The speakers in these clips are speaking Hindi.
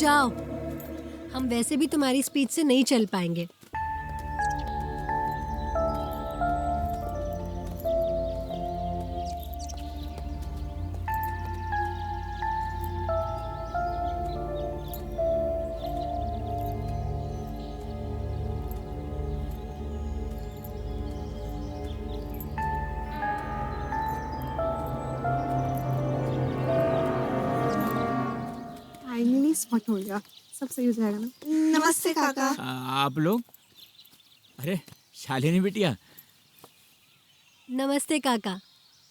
जाओ, हम वैसे भी तुम्हारी स्पीच से नहीं चल पाएंगे। फाइनली स्पॉट हो गया, सब सही हो जाएगा ना। नमस्ते काका। आप लोग? अरे शालिनी बिटिया, नमस्ते काका।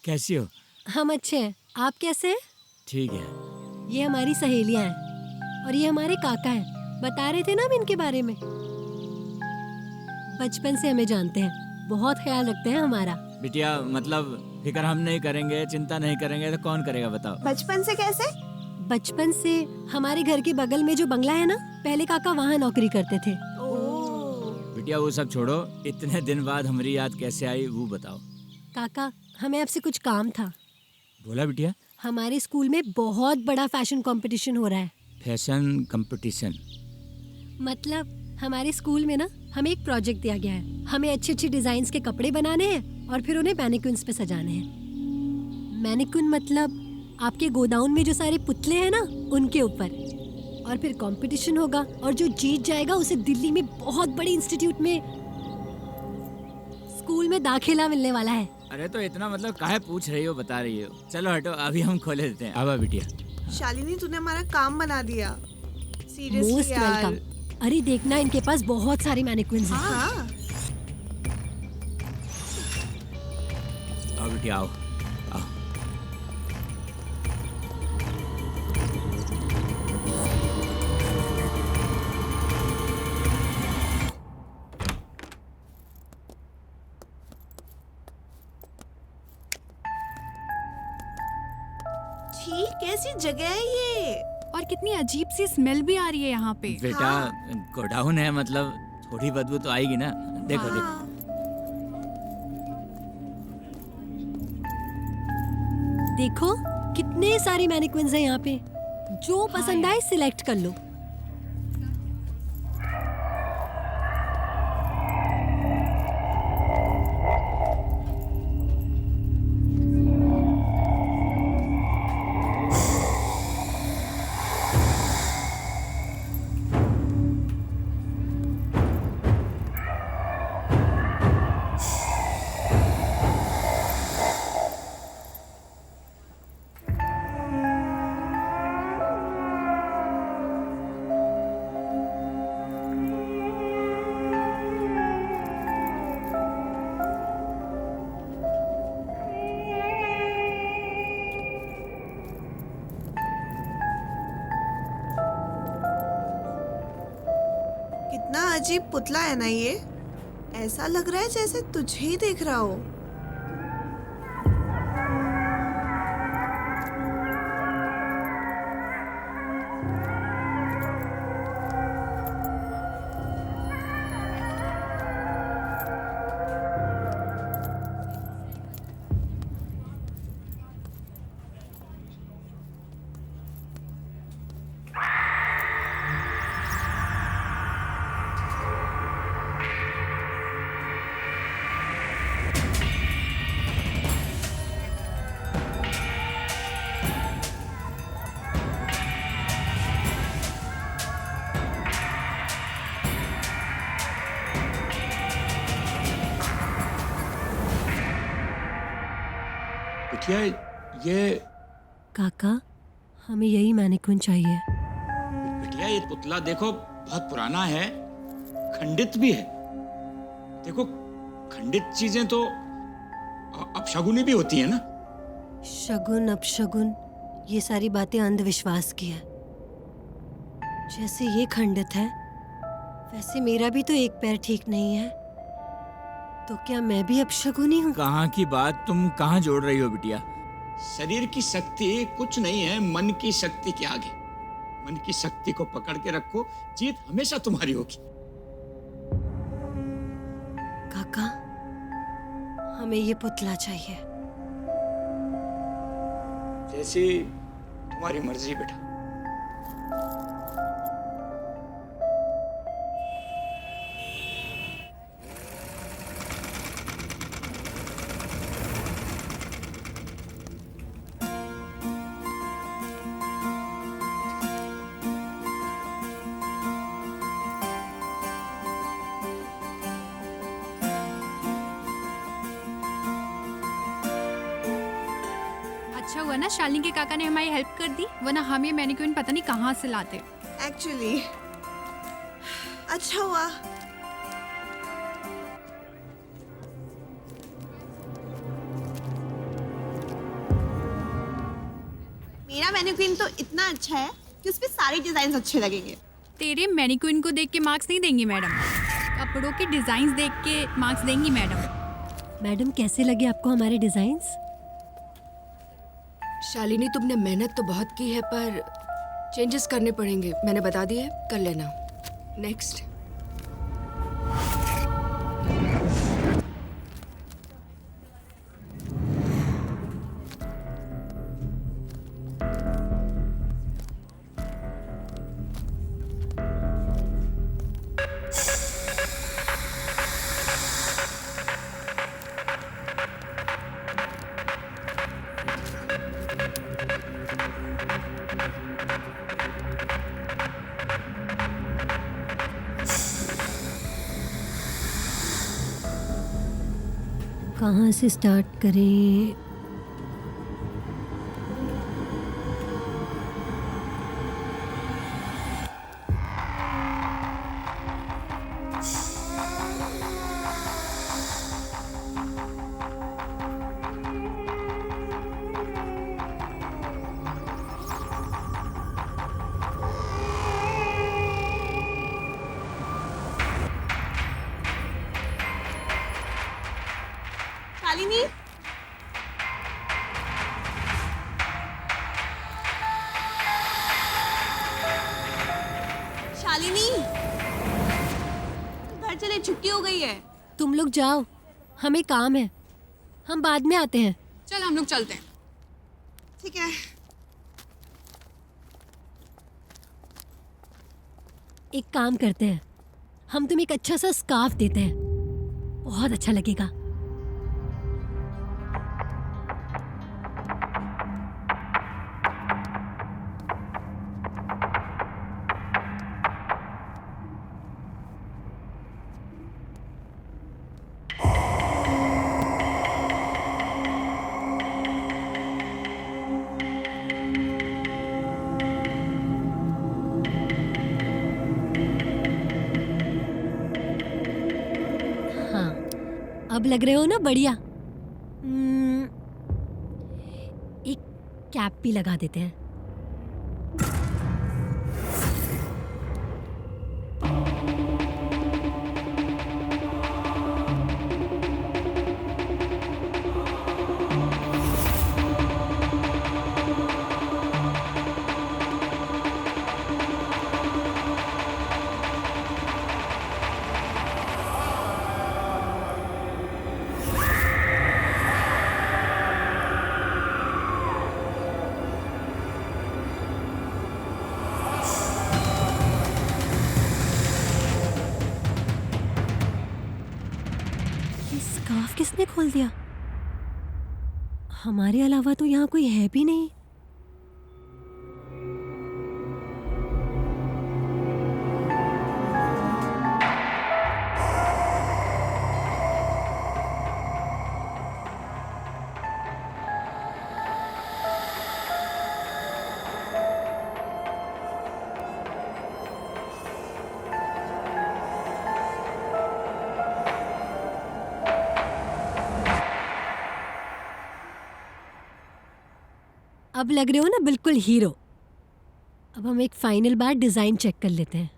कैसी हो? हम अच्छे हैं, आप कैसे हैं? ठीक है। ये हमारी सहेलियां हैं और ये हमारे काका हैं। बता रहे थे ना हम इनके बारे में। बचपन से हमें जानते हैं, बहुत ख्याल रखते हैं हमारा। बिटिया मतलब फिक्र हम नहीं करेंगे, चिंता नहीं करेंगे तो कौन करेगा बताओ? बचपन से कैसे? बचपन से हमारे घर के बगल में जो बंगला है ना, पहले काका वहाँ नौकरी करते थे। बिटिया वो सब छोड़ो, इतने दिन बाद हमारी याद कैसे आई वो बताओ। काका, हमें आपसे कुछ काम था। बोला बिटिया। हमारे स्कूल में बहुत बड़ा फैशन कंपटीशन हो रहा है। Fashion competition? मतलब हमारे स्कूल में ना हमें एक प्रोजेक्ट दिया गया है। हमें अच्छे अच्छे डिजाइन के कपड़े बनाने हैं और फिर उन्हें मैनिक्विन्स पे सजाने हैं। मैनिक्विन मतलब आपके गोडाउन में जो सारे पुतले हैं ना, उनके ऊपर। और फिर कंपटीशन होगा और जो जीत जाएगा उसे दिल्ली में बहुत बड़े इंस्टीट्यूट में, स्कूल में दाखिला मिलने वाला है। अरे तो इतना मतलब काहे पूछ रही हो, बता रही हो। चलो हटो, अभी हम खोले देते हैं। आवा बिटिया। शालिनी तूने हमारा काम बना दिया। मोस्ट सीरियसली यार। वेलकम। अरे देखना, इनके पास बहुत सारे मैनिक्विन्स हैं। हाँ। आओ बिटिया आओ आओ। छी, कैसी जगह है ये? और कितनी अजीब सी स्मेल भी आ रही है यहाँ पे। बेटा गोडाउन है, मतलब थोड़ी बदबू तो आएगी ना। देखो देखो। हाँ। देखो कितने सारे मैनिक्विन्स हैं यहाँ पे। जो पसंद आए सिलेक्ट कर लो। कितना अजीब पुतला है ना ये। ऐसा लग रहा है जैसे तुझे ही देख रहा हो। बिटिया ये काका, हमें यही मैनिक्विन चाहिए। बिटिया ये पुतला देखो बहुत पुराना है, खंडित भी है। देखो खंडित चीजें तो अपशगुनी भी होती है ना। शगुन अपशगुन, ये सारी बातें अंधविश्वास की है। जैसे ये खंडित है, वैसे मेरा भी तो एक पैर ठीक नहीं है। तो क्या मैं भी अपशगुनी हूँ? कहाँ की बात तुम कहाँ जोड़ रही हो बिटिया? शरीर की शक्ति कुछ नहीं है मन की शक्ति के आगे। मन की शक्ति को पकड़ के रखो, जीत हमेशा तुम्हारी होगी। काका, हमें ये पुतला चाहिए। जैसी तुम्हारी मर्जी बेटा। अच्छा हुआ ना शालिनी के काका ने हमारी हेल्प कर दी, वरना हम ये मैनिक्विन पता नहीं कहाँ से लाते। एक्चुअली अच्छा हुआ। मेरा मैनिक्विन तो इतना अच्छा है कि उस पे सारे डिजाइन अच्छे लगेंगे। तेरे मैनिक्विन को देख के मार्क्स नहीं देंगी मैडम, कपड़ों के डिजाइन देख के मार्क्स देंगी मैडम। मैडम कैसे लगे आपको हमारे डिजाइन्स? शालिनी तुमने मेहनत तो बहुत की है पर चेंजेस करने पड़ेंगे, मैंने बता दिया है, कर लेना। नेक्स्ट। कहाँ से स्टार्ट करें? शालिनी, शालिनी, घर चले, छुट्टी हो गई है। तुम लोग जाओ, हमें काम है, हम बाद में आते हैं। चल हम लोग चलते हैं। ठीक है। एक काम करते हैं, हम तुम्हें एक अच्छा सा स्कार्फ देते हैं, बहुत अच्छा लगेगा। हाँ, अब लग रहे हो ना बढ़िया। एक कैप भी लगा देते हैं। ये स्कार्फ किसने खोल दिया? हमारे अलावा तो यहाँ कोई है भी नहीं। अब लग रहे हो ना बिल्कुल हीरो। अब हम एक फाइनल बार डिजाइन चेक कर लेते हैं।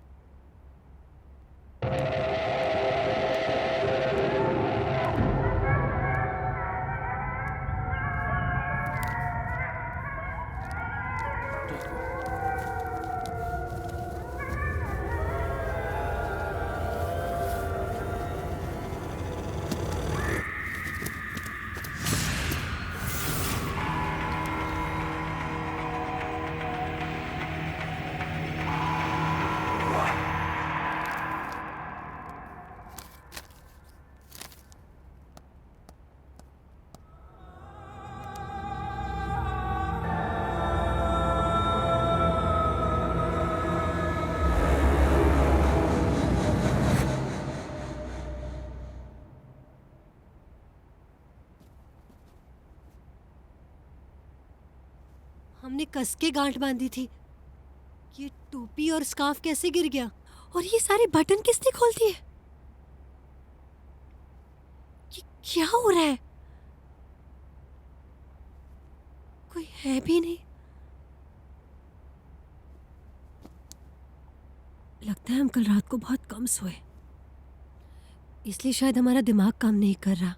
हमने कस के गांठ बांधी थी। ये टोपी और स्कार्फ कैसे गिर गया? और ये सारे बटन किसने खोल दिए? ये क्या हो रहा है? कोई है भी नहीं। लगता है हम कल रात को बहुत कम सोए, इसलिए शायद हमारा दिमाग काम नहीं कर रहा।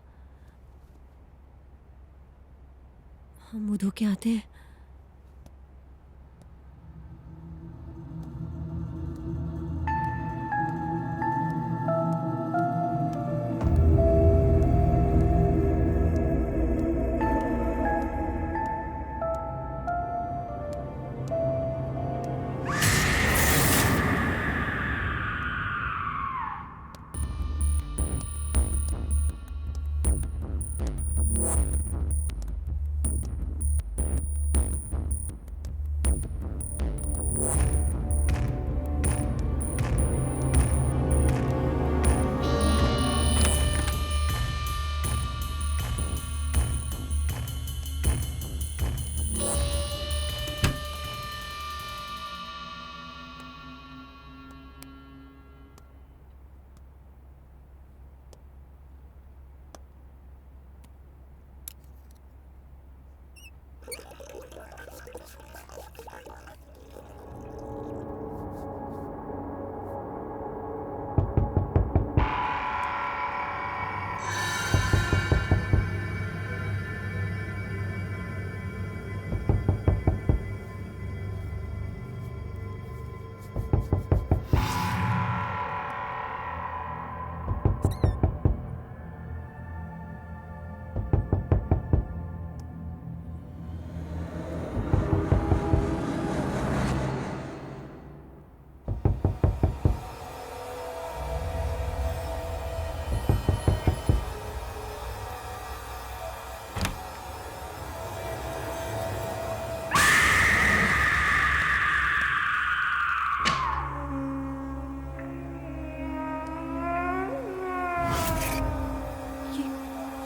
हम मुंह धो के आते हैं।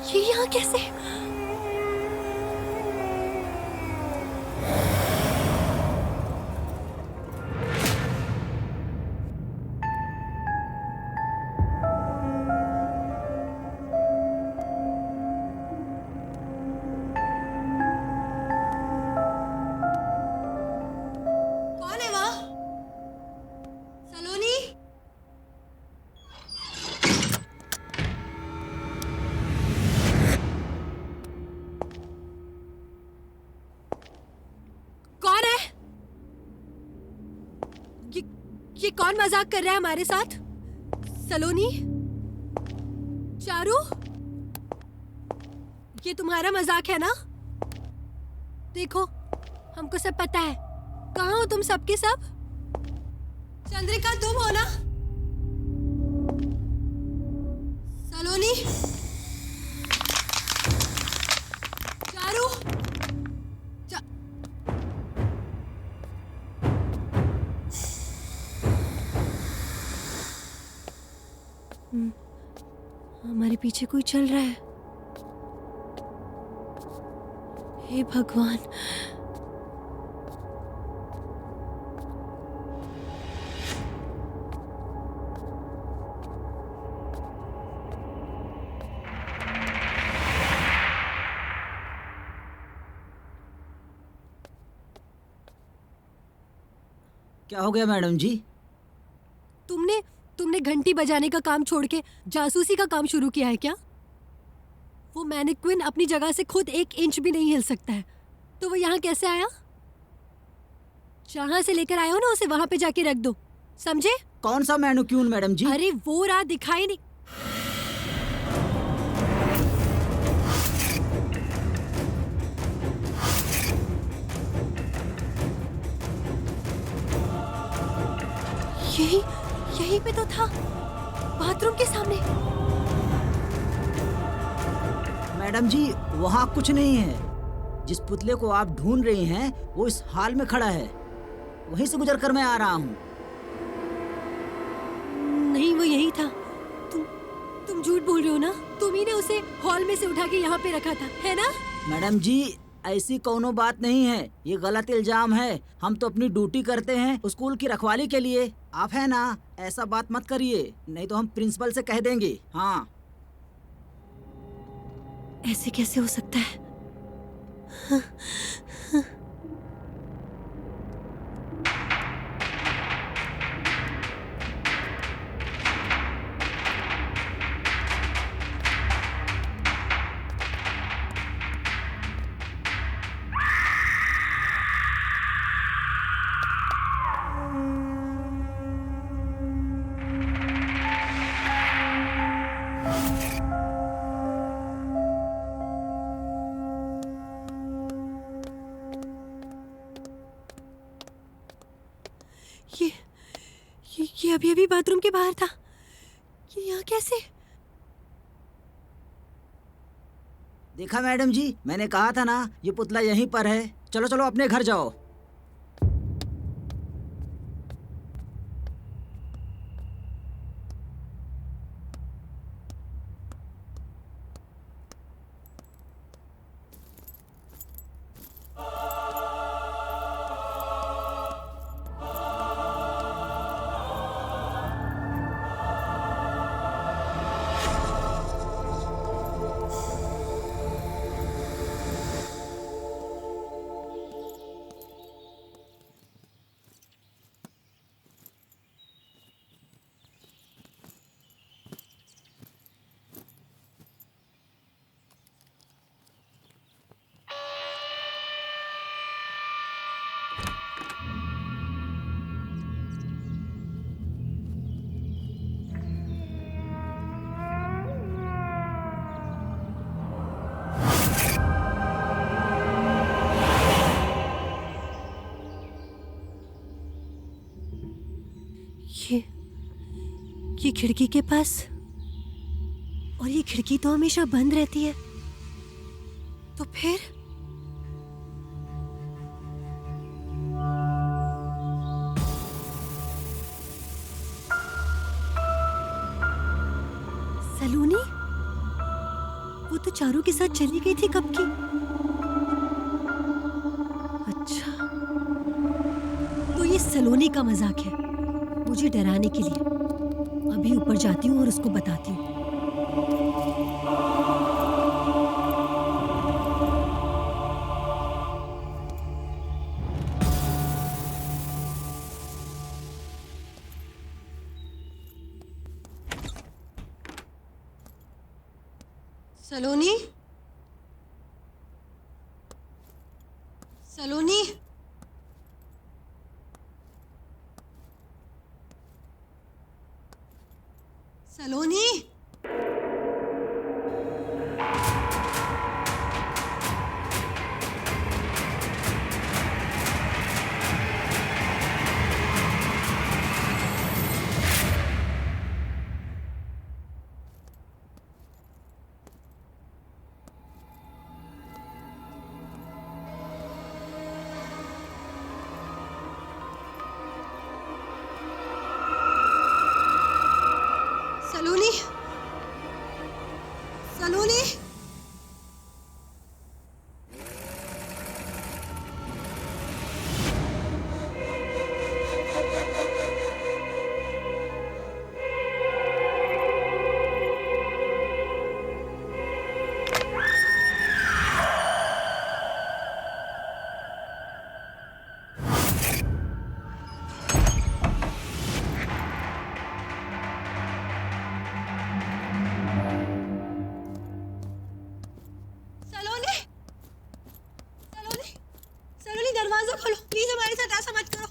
ये यहाँ कैसे? कौन है वहाँ? सलोनी? कौन है? ये कौन मजाक कर रहा है हमारे साथ? सलोनी? चारू? ये तुम्हारा मजाक है ना? देखो, हमको सब पता है। कहाँ हो तुम सबके सब? चंद्रिका तुम हो ना? सलोनी? चारू? हमारे पीछे कोई चल रहा है। हे भगवान। क्या हो गया मैडम जी? तुमने घंटी बजाने का काम छोड़ के जासूसी का काम शुरू किया है क्या? वो मैनिक्विन अपनी जगह से खुद 1 इंच भी नहीं हिल सकता है, तो वो यहाँ कैसे आया? जहाँ से लेकर आए हो ना, उसे वहां पे जाके रख दो, समझे? कौन सा मैनिक्विन मैडम जी? अरे वो रहा, दिखाई नहीं। यहीं पे तो था, बाथरूम के सामने। मैडम जी वहाँ कुछ नहीं है। जिस पुतले को आप ढूंढ रही हैं वो इस हाल में खड़ा है। वहीं से गुजर कर मैं आ रहा हूँ। नहीं, वो यही था। तुम झूठ बोल रहे हो ना? तुम ही ने उसे हॉल में से उठा के यहाँ पे रखा था, है ना? मैडम जी ऐसी कोनो बात नहीं है, ये गलत इल्जाम है। हम तो अपनी ड्यूटी करते हैं स्कूल की रखवाली के लिए। आप है ना, ऐसा बात मत करिए, नहीं तो हम प्रिंसिपल से कह देंगे। हाँ। ऐसे कैसे हो सकता है? ये अभी अभी बाथरूम के बाहर था। ये यहाँ कैसे? देखा मैडम जी, मैंने कहा था ना, ये पुतला यहीं पर है। चलो चलो अपने घर जाओ। ये खिड़की के पास, और ये खिड़की तो हमेशा बंद रहती है। तो फिर सलोनी, वो तो चारों के साथ चली गई थी कब की। अच्छा, तो ये सलोनी का मजाक है मुझे डराने के लिए। अभी ऊपर जाती हूँ और उसको बताती हूँ। सलोनी, सलोनी, सलोनी। सलोनी, सलोनी, सलोनी, सलोनी, सलोनी, दरवाजा खोलो प्लीज। हमारे साथ ऐसा मत करो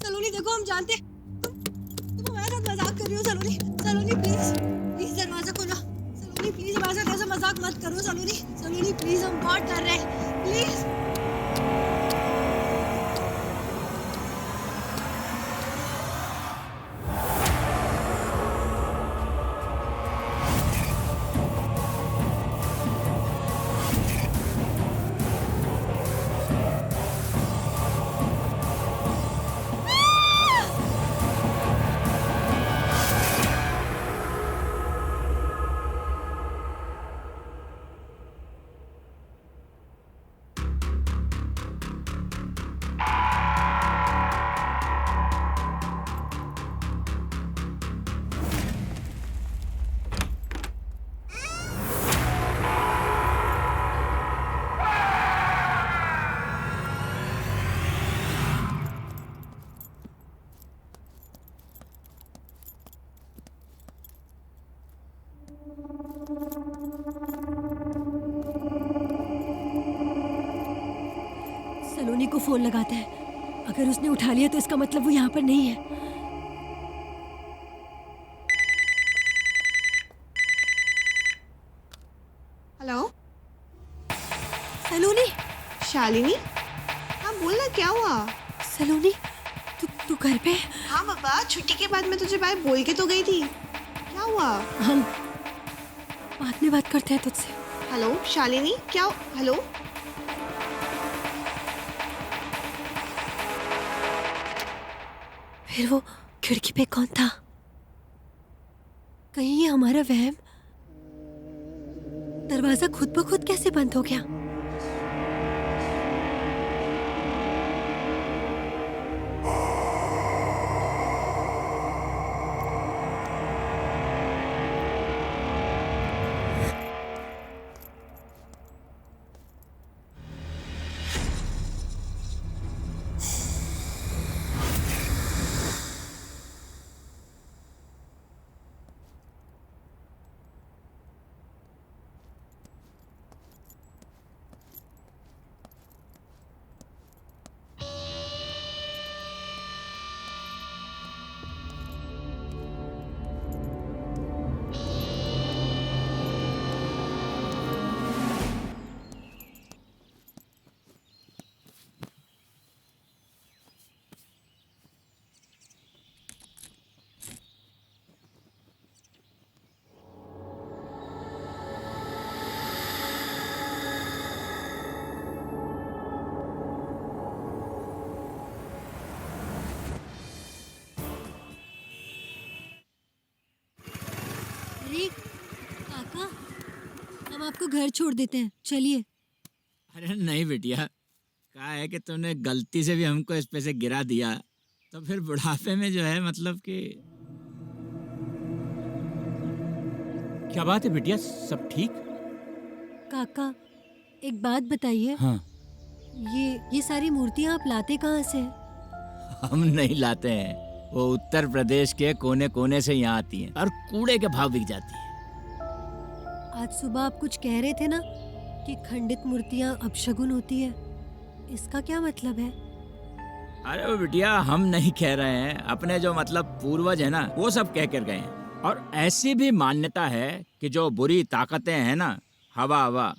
सलोनी। देखो हम जानते तुम हमारे साथ मजाक कर रही हो सलोनी। सलोनी प्लीज, प्लीज दरवाजा खोलो। सलोनी प्लीज हमारे साथ ऐसा मजाक मत करो सलोनी। सलोनी प्लीज, हम बहुत डर रहे हैं प्लीज। को फोन लगाते हैं। अगर उसने उठा लिया तो इसका मतलब वो यहाँ पर नहीं है। हेलो सलोनी, शालिनी, हाँ बोलना, क्या हुआ? सलोनी, तू घर पे है? हाँ बाबा, छुट्टी के बाद मैं तुझे बाय बोल के तो गई थी। क्या हुआ? हम बाद में बात करते हैं तुझसे। हेलो शालिनी, क्या? हेलो फिर वो खिड़की पे कौन था? कहीं ये हमारा वहम? दरवाजा खुद ब खुद कैसे बंद हो गया? अरे काका, हम आपको घर छोड़ देते हैं, चलिए। अरे नहीं बिटिया, कहा है कि तूने गलती से भी हमको इस पे से गिरा दिया तो फिर बुढ़ापे में जो है मतलब कि। क्या बात है बिटिया, सब ठीक? काका, एक बात बताइए। हाँ। ये सारी मूर्तियाँ आप लाते कहाँ से? हम नहीं लाते हैं, वो उत्तर प्रदेश के कोने कोने से यहाँ आती हैं और कूड़े के भाव बिक जाती हैं। आज सुबह आप कुछ कह रहे थे ना कि खंडित मूर्तियाँ अपशगुन होती है, इसका क्या मतलब है? अरे वो बिटिया, हम नहीं कह रहे हैं, अपने जो मतलब पूर्वज है ना वो सब कह कर गए हैं। और ऐसी भी मान्यता है कि जो बुरी ताकतें हैं ना, हवा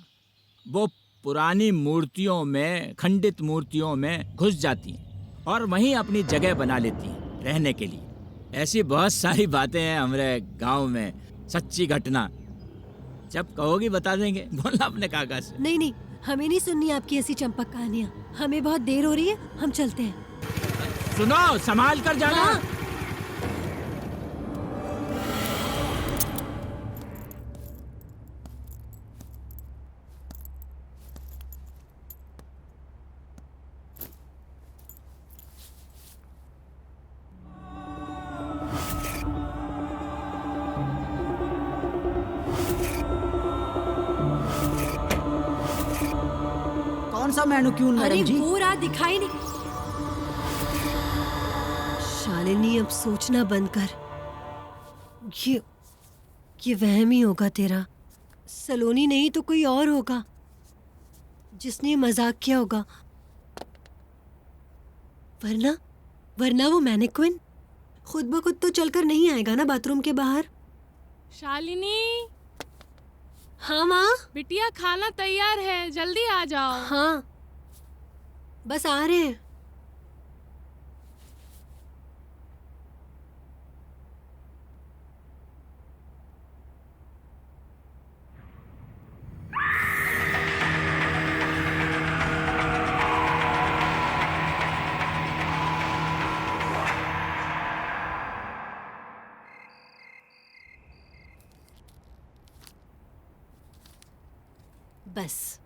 वो पुरानी मूर्तियों में, खंडित मूर्तियों में घुस जाती हैं और वहीं अपनी जगह बना लेती हैं रहने के लिए। ऐसी बहुत सारी बातें हैं हमारे गांव में, सच्ची घटना। जब कहोगी बता देंगे, बोलना अपने काका से। नहीं, हमें नहीं सुननी आपकी ऐसी चंपक कहानियाँ। हमें बहुत देर हो रही है, हम चलते हैं। सुनो, संभाल कर जाना। हाँ। कौन सा मैनुक्यून अरे मैडम जी? वो रहा, दिखाई नहीं। शालिनी, अब सोचना बंद कर। ये वहम ही होगा तेरा। सलोनी नहीं तो कोई और होगा जिसने ये मजाक किया होगा। वरना वो मैनिक्विन खुद ब खुद तो चलकर नहीं आएगा ना बाथरूम के बाहर। शालिनी, हाँ माँ। बिटिया खाना तैयार है, जल्दी आ जाओ। हाँ, बस आ रहे हैं। बस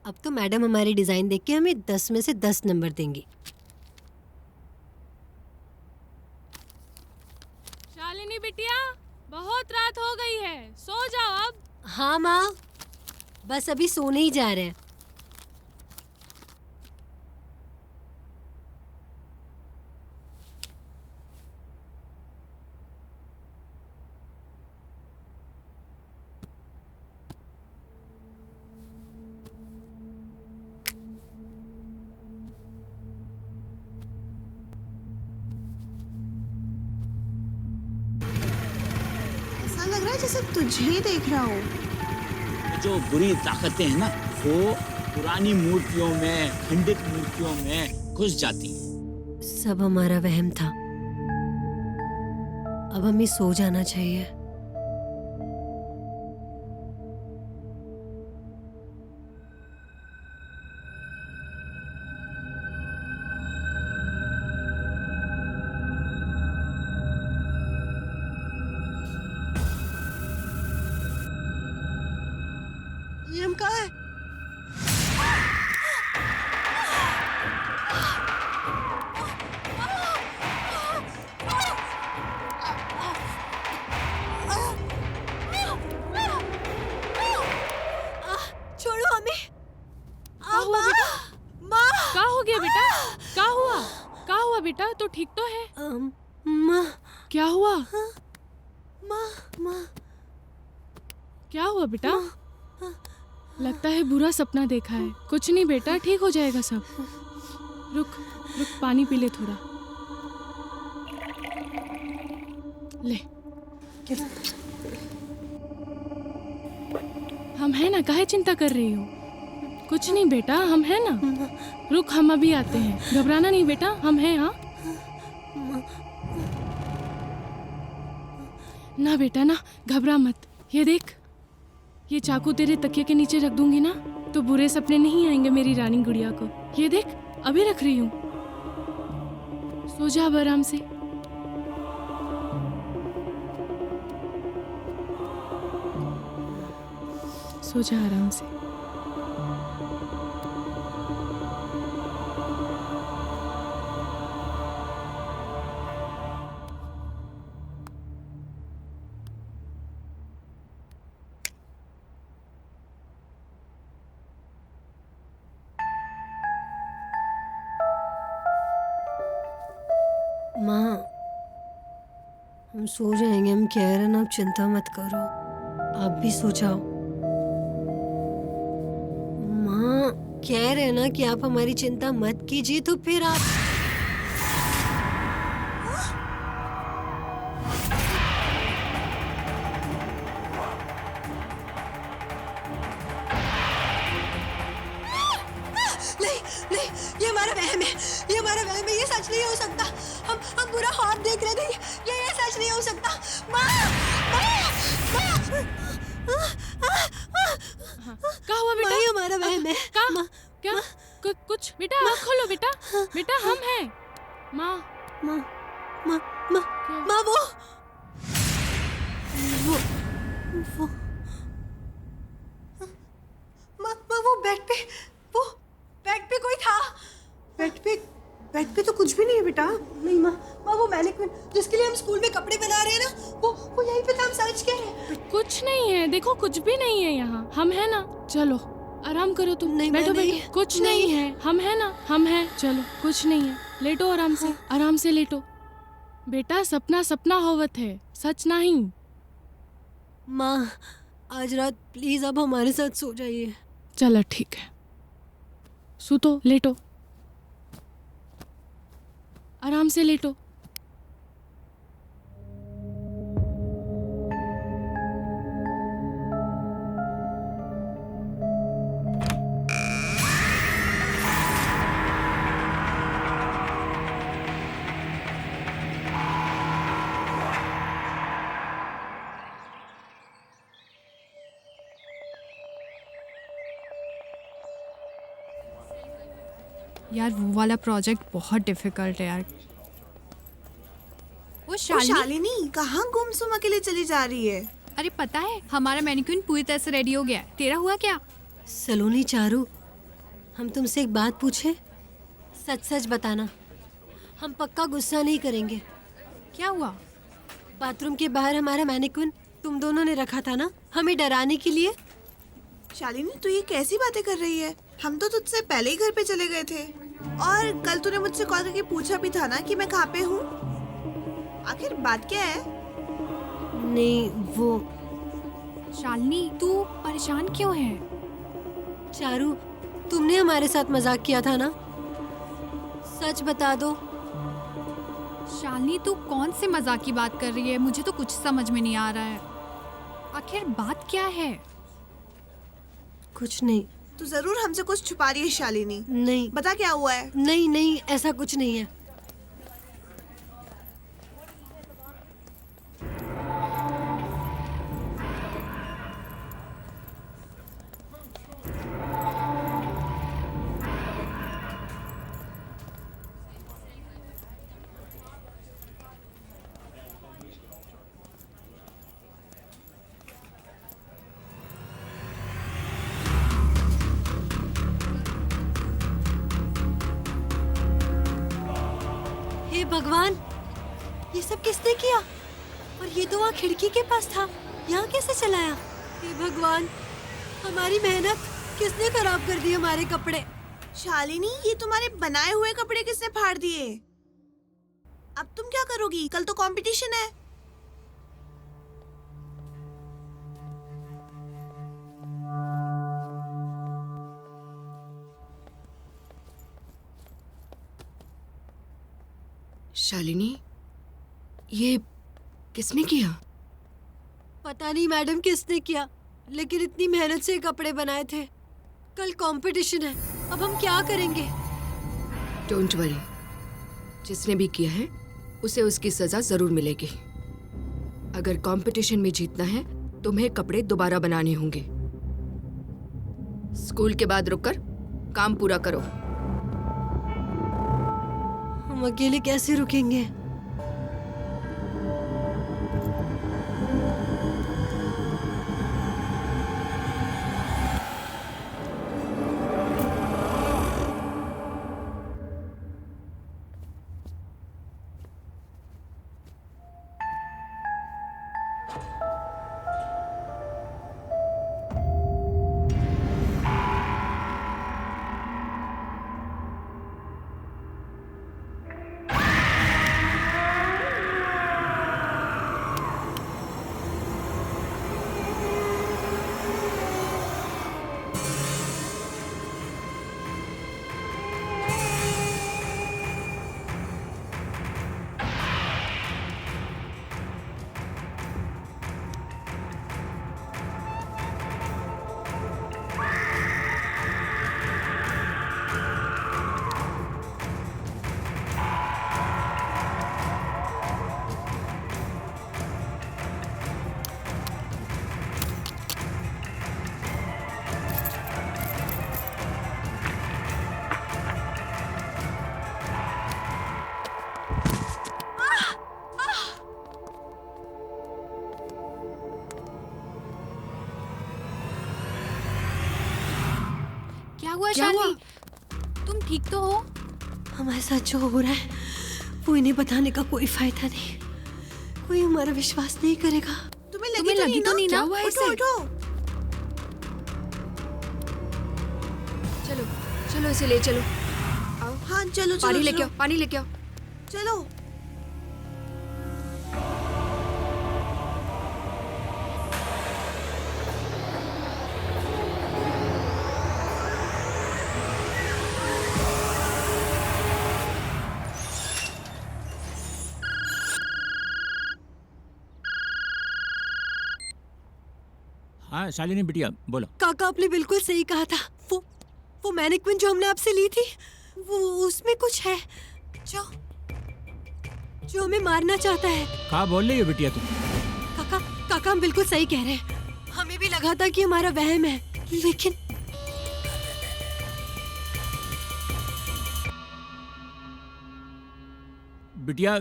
अब तो मैडम हमारी डिजाइन देख के हमें 10 में से 10 नंबर देंगी। शालिनी बिटिया, बहुत रात हो गई है, सो जाओ अब। हाँ माँ, बस अभी सोने ही जा रहे हैं। जैसे तुझे ही देख रहा हूँ। जो बुरी ताकतें हैं ना, वो पुरानी मूर्तियों में, खंडित मूर्तियों में घुस जाती हैं। सब हमारा वहम था। अब हमें सो जाना चाहिए। ये हम कहाँ है? छोड़ो हमें। हुआ बेटा? माँ। क्या हो गया बेटा? क्या हुआ? क्या हुआ बेटा? तो ठीक तो है? माँ। क्या हुआ? माँ। क्या हुआ बेटा? लगता है बुरा सपना देखा है। कुछ नहीं बेटा, ठीक हो जाएगा सब। रुक रुक, पानी पी ले थोड़ा। ले। हम है ना, काहे चिंता कर रही हो? कुछ नहीं बेटा, हम है ना। रुक, हम अभी आते हैं। घबराना नहीं बेटा, हम हैं। हाँ ना बेटा ना, घबरा मत। ये देख, ये चाकू तेरे तकिए के नीचे रख दूंगी ना, तो बुरे सपने नहीं आएंगे मेरी रानी गुड़िया को। ये देख, अभी रख रही हूँ। सो जा अब आराम से। सो जा आराम से। माँ, हम सो जाएंगे। हम कह रहे हैं ना, आप चिंता मत करो। आप भी सो जाओ। माँ, कह रहे हैं ना कि आप हमारी चिंता मत कीजिए, तो फिर आप नहीं, ये हमारा वहम है। ये हमारा वहम है। ये सच नहीं हो सकता। हम बुरा ख्वाब देख रहे थे। ये सच नहीं हो सकता। माँ। क्या हुआ बेटा? ये हमारा वहम है। क्या? क्या? कुछ बेटा, आँख खोलो बेटा। बेटा, हम हैं। माँ। माँ, वो बेड पे कोई था। बेड पे तो कुछ भी नहीं है बेटा। नहीं माँ, वो मैनिक्विन जिसके लिए हम स्कूल में कपड़े बना रहे हैं ना, वो यहीं पे था। हम सर्च कर रहे हैं। कुछ नहीं है, देखो कुछ भी नहीं है यहाँ। हम है ना, चलो आराम करो तुम। नहीं, बैठो नहीं, बैठो। कुछ नहीं है, हम है ना, हम हैं। चलो, कुछ नहीं है। लेटो आराम से। आराम से लेटो बेटा। सपना सपना होवत है, सच नहीं। माँ, आज रात प्लीज अब हमारे साथ सो जाइए। चलो ठीक है, सुतो, लेटो, आराम से लेटो। यार वो वाला प्रोजेक्ट बहुत डिफिकल्ट है यार। वो शालिनी कहाँ गुमसुम अकेले चली जा रही है? अरे पता है, हमारा मैनिक्विन पूरी तरह से रेडी हो गया है। तेरा हुआ क्या? सलोनी, चारू, हम तुमसे एक बात पूछे? सच सच बताना। हम पक्का गुस्सा नहीं करेंगे। क्या हुआ? बाथरूम के बाहर हमारा मैनिक्विन तुम दोनों ने रखा था ना, हमें डराने के लिए। शालिनी, तू ये कैसी बातें कर रही है? हम तो तुझसे पहले ही घर पे चले गए थे, और कल तूने मुझसे कॉल करके पूछा भी था ना कि मैं कहाँ पे हूँ। आखिर बात क्या है? नहीं, वो शालिनी, तू परेशान क्यों है? चारू, तुमने हमारे साथ मजाक किया था ना? सच बता दो। शालिनी, तू कौन से मजाक की बात कर रही है? मुझे तो कुछ समझ में नहीं आ रहा है। आखिर बात क्या है? कुछ नहीं। तू जरूर हमसे कुछ छुपा रही है शालिनी। नहीं बता क्या हुआ है। नहीं नहीं, ऐसा कुछ नहीं है। हे भगवान, ये सब किसने किया? और ये तो वहाँ खिड़की के पास था, यहाँ कैसे चलाया? हे भगवान, हमारी मेहनत किसने खराब कर दी? हमारे कपड़े। शालिनी, ये तुम्हारे बनाए हुए कपड़े किसने फाड़ दिए? अब तुम क्या करोगी? कल तो कंपटीशन है। शालिनी, ये किसने किया? पता नहीं मैडम किसने किया, लेकिन इतनी मेहनत से कपड़े बनाए थे। कल कंपटीशन है, अब हम क्या करेंगे? डोंट वरी, जिसने भी किया है उसे उसकी सजा जरूर मिलेगी। अगर कंपटीशन में जीतना है तुम्हें कपड़े दोबारा बनाने होंगे। स्कूल के बाद रुककर काम पूरा करो। हम अकेले कैसे रुकेंगे? क्या हुआ क्या हुआ? शालिनी? तुम ठीक तो हो? हमारे साथ जो हो रहा है वो इन्हें बताने का कोई फायदा नहीं। कोई हमारा विश्वास नहीं करेगा। तुम्हें तुम्हें लगी तो नहीं ना? क्या हुआ उठो इसे? उठो। चलो चलो, इसे ले चलो। आओ, हाँ चलो चलो। पानी लेके चलो। आओ, पानी लेके आओ। चलो। हाँ शालिनी बिटिया बोलो। काका, आपने बिल्कुल सही कहा था। वो मैनिक्विन जो हमने आपसे ली थी, वो उसमें कुछ है जो जो हमें मारना चाहता है। कहाँ बोल रही हो बिटिया तुम? काका, काका हम बिल्कुल सही कह रहे हैं। हमें भी लगा था कि हमारा वहम है, लेकिन बिटिया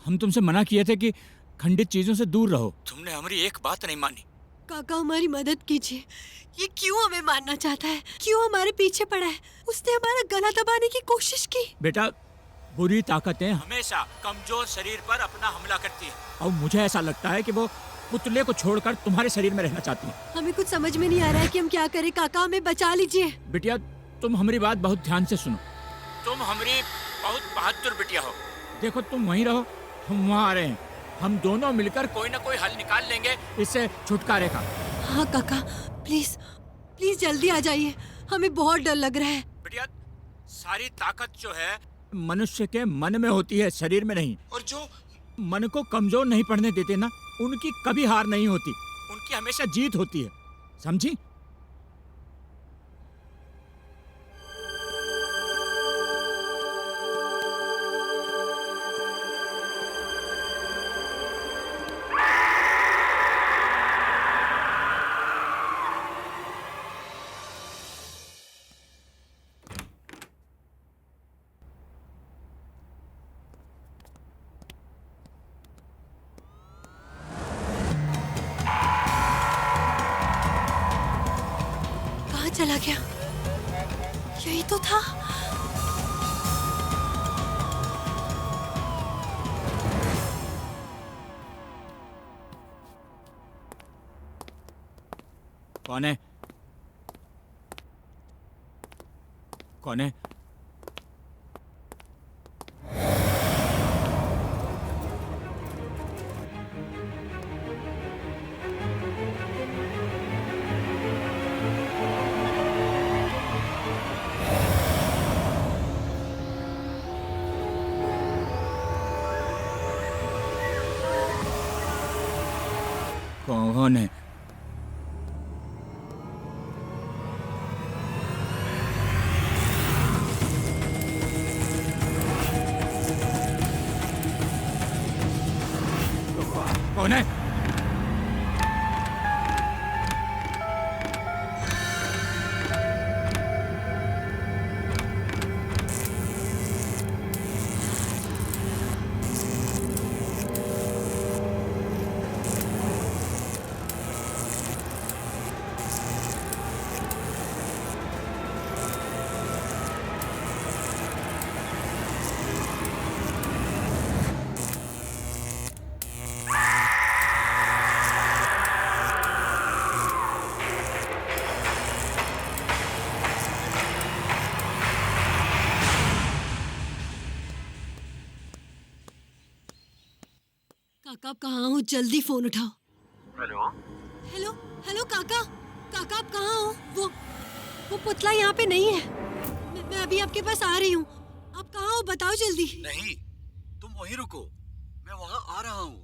हम तुमसे मना किए थे कि खंडित चीजों से दूर रहो। तुमने हमारी एक बात नहीं मानी। काका हमारी मदद कीजिए। ये क्यों हमें मारना चाहता है? क्यों हमारे पीछे पड़ा है? उसने हमारा गला दबाने की कोशिश की। बेटा, बुरी ताकतें हमेशा कमजोर शरीर पर अपना हमला करती है और मुझे ऐसा लगता है कि वो पुतले को छोड़कर तुम्हारे शरीर में रहना चाहती है। हमें कुछ समझ में नहीं आ रहा है कि हम क्या करें। काका हमें बचा लीजिए। बिटिया तुम हमारी बात बहुत ध्यान से सुनो। तुम हमारी बहुत बहादुर बिटिया हो। देखो तुम वहीं रहो, हम वहाँ आ रहे हैं। हम दोनों मिलकर कोई ना कोई हल निकाल लेंगे इससे छुटकारे का। हाँ काका, प्लीज प्लीज जल्दी आ जाइए। हमें बहुत डर लग रहा है। बिटिया सारी ताकत जो है मनुष्य के मन में होती है, शरीर में नहीं। और जो मन को कमजोर नहीं पड़ने देते ना, उनकी कभी हार नहीं होती। उनकी हमेशा जीत होती है, समझी? कहाँ चला गया? यही तो था। कौन है? कौन है? कौन है? कौन है? काका, आप कहाँ हो? जल्दी फोन उठाओ। हेलो। हेलो हेलो काका, काका आप कहाँ हो? वो पुतला यहाँ पे नहीं है। मैं अभी आपके पास आ रही हूँ। आप कहाँ हो? बताओ जल्दी। नहीं, तुम वहीं रुको, मैं वहाँ आ रहा हूँ।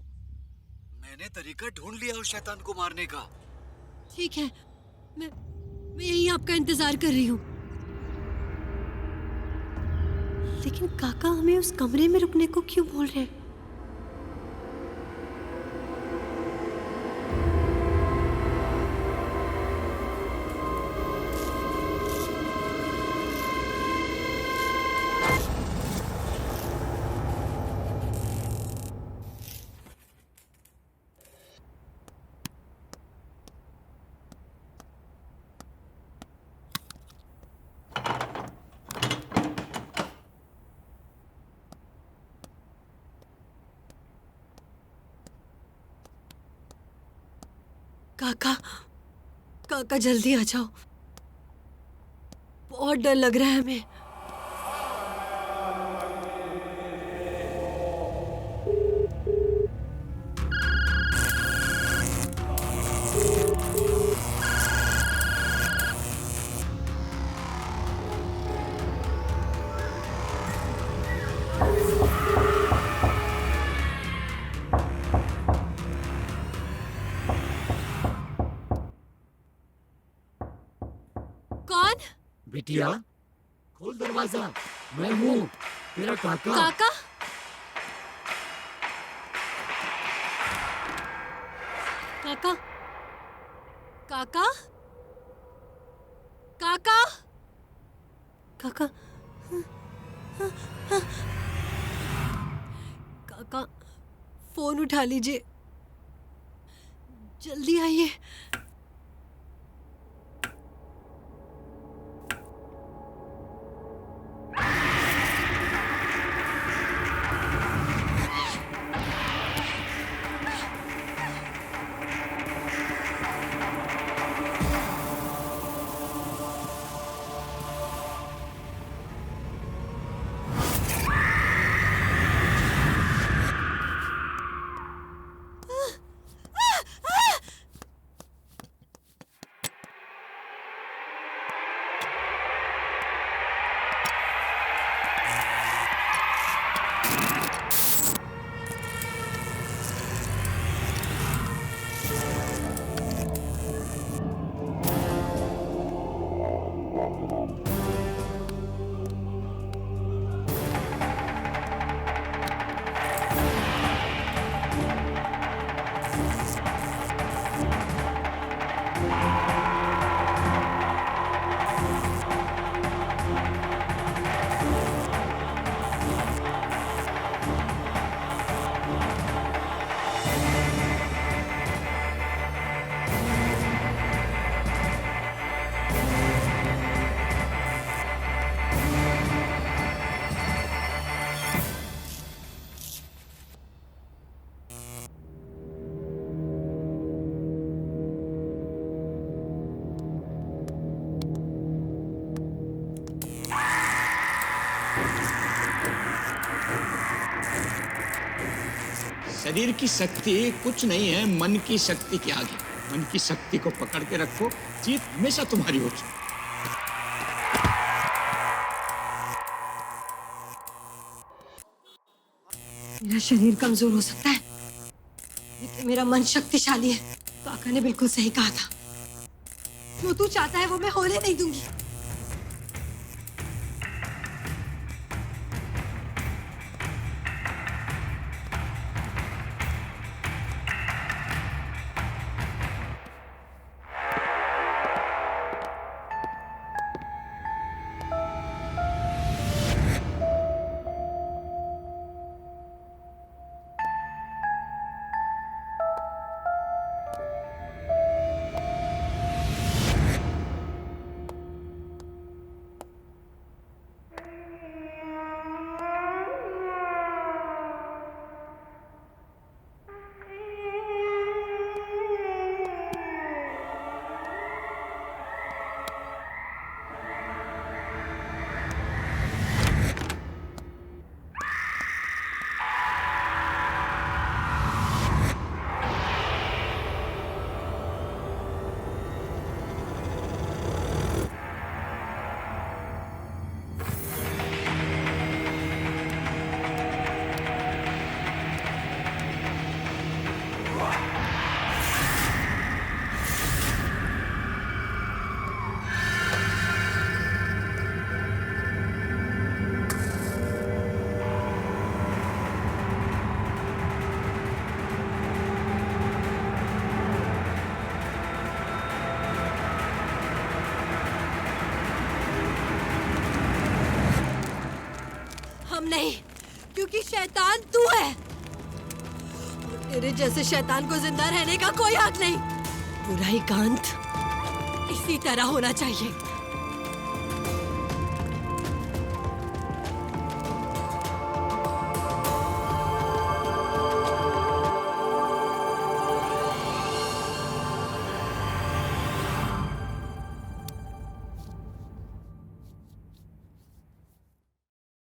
मैंने तरीका ढूंढ लिया उस शैतान को मारने का। ठीक है, मैं यहीं आपका इंतजार कर रही हूँ। लेकिन काका हमें उस कमरे में रुकने को क्यों बोल रहे हैं? काका, काका जल्दी आ जाओ। बहुत डर लग रहा है हमें। कौन? बिटिया, खोल दरवाजा, मैं हूँ तेरा काका। काका? काका? काका? काका? काका? काका, फोन उठा लीजिए, जल्दी आइए। शरीर की शक्ति कुछ नहीं है मन की शक्ति के आगे। मन की शक्ति को पकड़ के रखो, जीत हमेशा तुम्हारी हो। मेरा शरीर कमजोर हो सकता है, लेकिन मेरा मन शक्तिशाली है। काका ने बिल्कुल सही कहा था। जो तू चाहता है वो मैं होने नहीं दूंगी। नहीं, क्योंकि शैतान तू है और तेरे जैसे शैतान को जिंदा रहने का कोई हक नहीं। बुराई का अंत इसी तरह होना चाहिए।